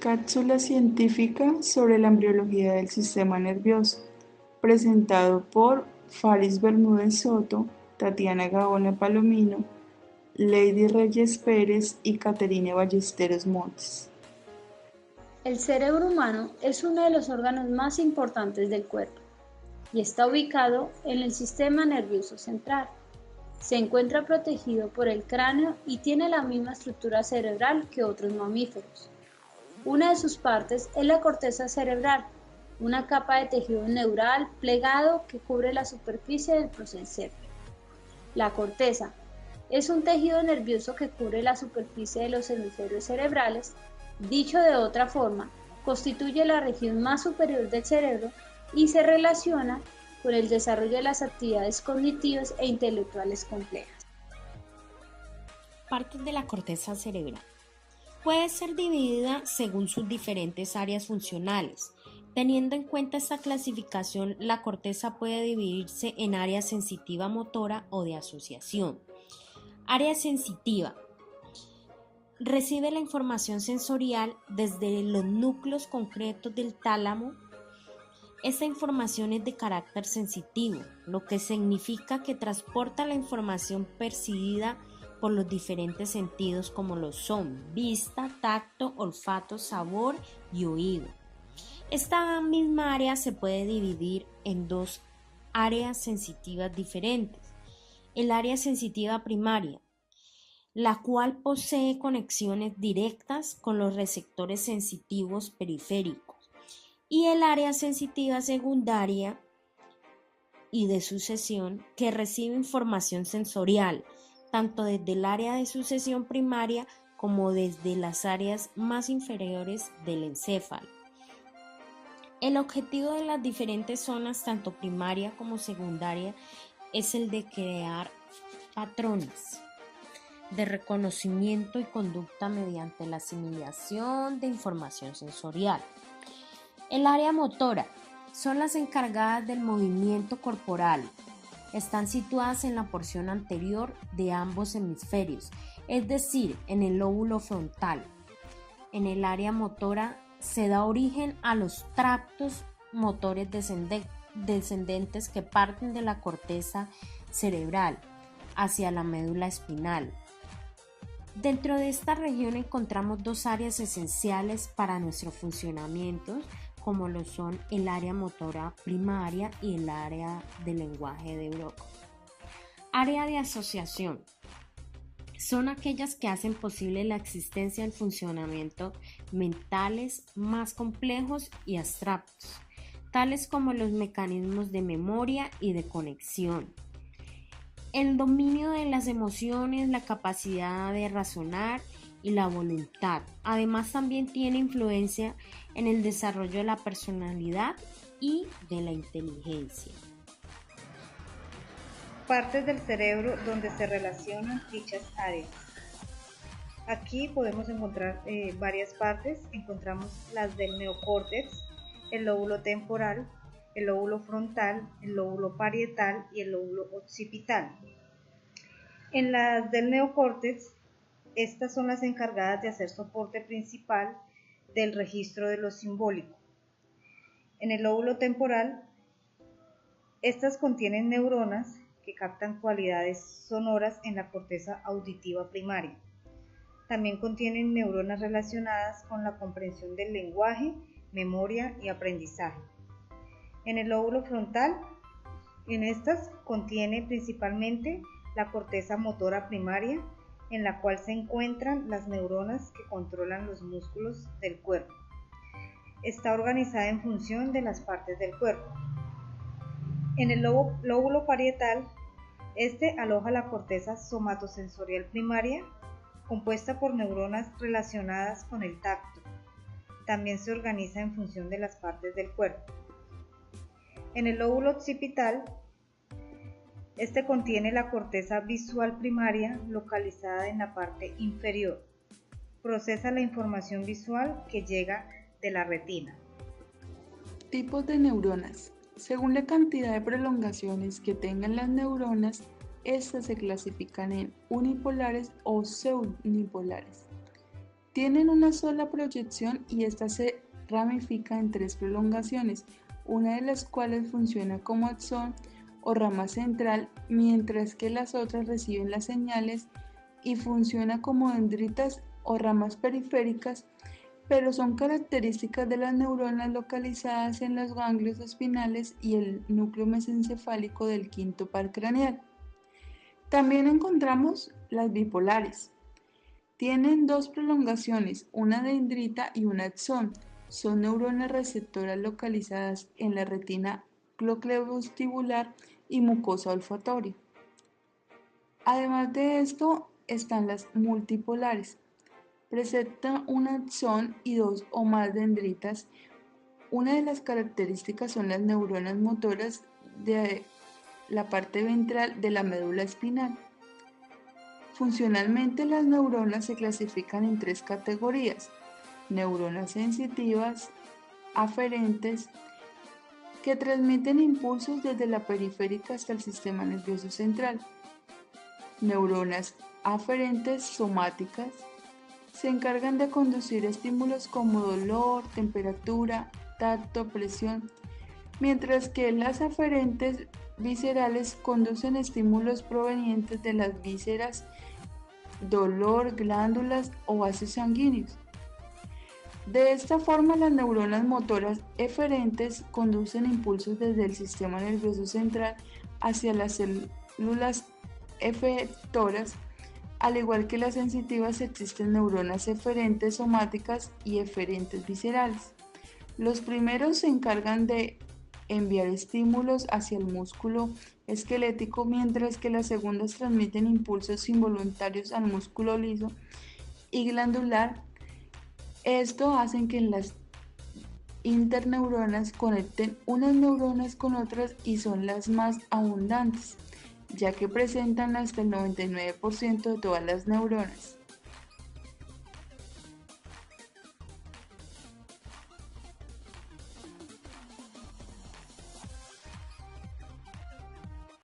Cápsula científica sobre la embriología del sistema nervioso, presentado por Faris Bermúdez Soto, Tatiana Gaona Palomino, Lady Reyes Pérez y Caterine Ballesteros Montes. El cerebro humano es uno de los órganos más importantes del cuerpo y está ubicado en el sistema nervioso central. Se encuentra protegido por el cráneo y tiene la misma estructura cerebral que otros mamíferos. Una de sus partes es la corteza cerebral, una capa de tejido neural plegado que cubre la superficie del prosencéfalo. La corteza es un tejido nervioso que cubre la superficie de los hemisferios cerebrales. Dicho de otra forma, constituye la región más superior del cerebro y se relaciona con el desarrollo de las actividades cognitivas e intelectuales complejas. Partes de la corteza cerebral. Puede ser dividida según sus diferentes áreas funcionales. Teniendo en cuenta esta clasificación, la corteza puede dividirse en área sensitiva motora o de asociación. Área sensitiva. Recibe la información sensorial desde los núcleos concretos del tálamo. Esta información es de carácter sensitivo, lo que significa que transporta la información percibida por los diferentes sentidos como lo son vista, tacto, olfato, sabor y oído. Esta misma área se puede dividir en dos áreas sensitivas diferentes. El área sensitiva primaria, la cual posee conexiones directas con los receptores sensitivos periféricos, y el área sensitiva secundaria y de sucesión, que recibe información sensorial tanto desde el área de sucesión primaria como desde las áreas más inferiores del encéfalo. El objetivo de las diferentes zonas, tanto primaria como secundaria, es el de crear patrones de reconocimiento y conducta mediante la asimilación de información sensorial. El área motora son las encargadas del movimiento corporal. Están situadas en la porción anterior de ambos hemisferios, es decir, en el lóbulo frontal. En el área motora se da origen a los tractos motores descendentes que parten de la corteza cerebral hacia la médula espinal. Dentro de esta región encontramos dos áreas esenciales para nuestro funcionamiento, como lo son el área motora primaria y el área de lenguaje de Broca. Área de asociación. Son aquellas que hacen posible la existencia del funcionamiento mentales más complejos y abstractos, tales como los mecanismos de memoria y de conexión, el dominio de las emociones, la capacidad de razonar y la voluntad. Además, también tiene influencia en el desarrollo de la personalidad y de la inteligencia. Partes del cerebro donde se relacionan dichas áreas. Aquí podemos encontrar varias partes. Encontramos las del neocórtex, el lóbulo temporal, el lóbulo frontal, el lóbulo parietal y el lóbulo occipital. En las del neocórtex, estas son las encargadas de hacer soporte principal del registro de lo simbólico. En el lóbulo temporal, estas contienen neuronas que captan cualidades sonoras en la corteza auditiva primaria. También contienen neuronas relacionadas con la comprensión del lenguaje, memoria y aprendizaje. En el lóbulo frontal, en estas contiene principalmente la corteza motora primaria, en la cual se encuentran las neuronas que controlan los músculos del cuerpo. Está organizada en función de las partes del cuerpo. En el lóbulo parietal, este aloja la corteza somatosensorial primaria, compuesta por neuronas relacionadas con el tacto. También se organiza en función de las partes del cuerpo. En el lóbulo occipital, este contiene la corteza visual primaria localizada en la parte inferior. Procesa la información visual que llega de la retina. Tipos de neuronas. Según la cantidad de prolongaciones que tengan las neuronas, estas se clasifican en unipolares o pseudunipolares. Tienen una sola proyección y esta se ramifica en 3 prolongaciones, una de las cuales funciona como axón o rama central, mientras que las otras reciben las señales y funciona como dendritas o ramas periféricas, pero son características de las neuronas localizadas en los ganglios espinales y el núcleo mesencefálico del quinto par craneal. También encontramos las bipolares. Tienen 2 prolongaciones, una dendrita y un axón. Son neuronas receptoras localizadas en la retina cocleovestibular y mucosa olfatoria. Además de esto, están las multipolares. Presentan un axón y 2 o más dendritas. Una de las características son las neuronas motoras de la parte ventral de la médula espinal. Funcionalmente, las neuronas se clasifican en 3 categorías: neuronas sensitivas, aferentes, que transmiten impulsos desde la periférica hasta el sistema nervioso central. Neuronas aferentes somáticas, se encargan de conducir estímulos como dolor, temperatura, tacto, presión, mientras que las aferentes viscerales conducen estímulos provenientes de las vísceras, dolor, glándulas o vasos sanguíneos. De esta forma, las neuronas motoras eferentes conducen impulsos desde el sistema nervioso central hacia las células efectoras. Al igual que las sensitivas, existen neuronas eferentes somáticas y eferentes viscerales. Los primeros se encargan de enviar estímulos hacia el músculo esquelético, mientras que las segundas transmiten impulsos involuntarios al músculo liso y glandular. Esto hace que las interneuronas conecten unas neuronas con otras y son las más abundantes, ya que presentan hasta el 99% de todas las neuronas.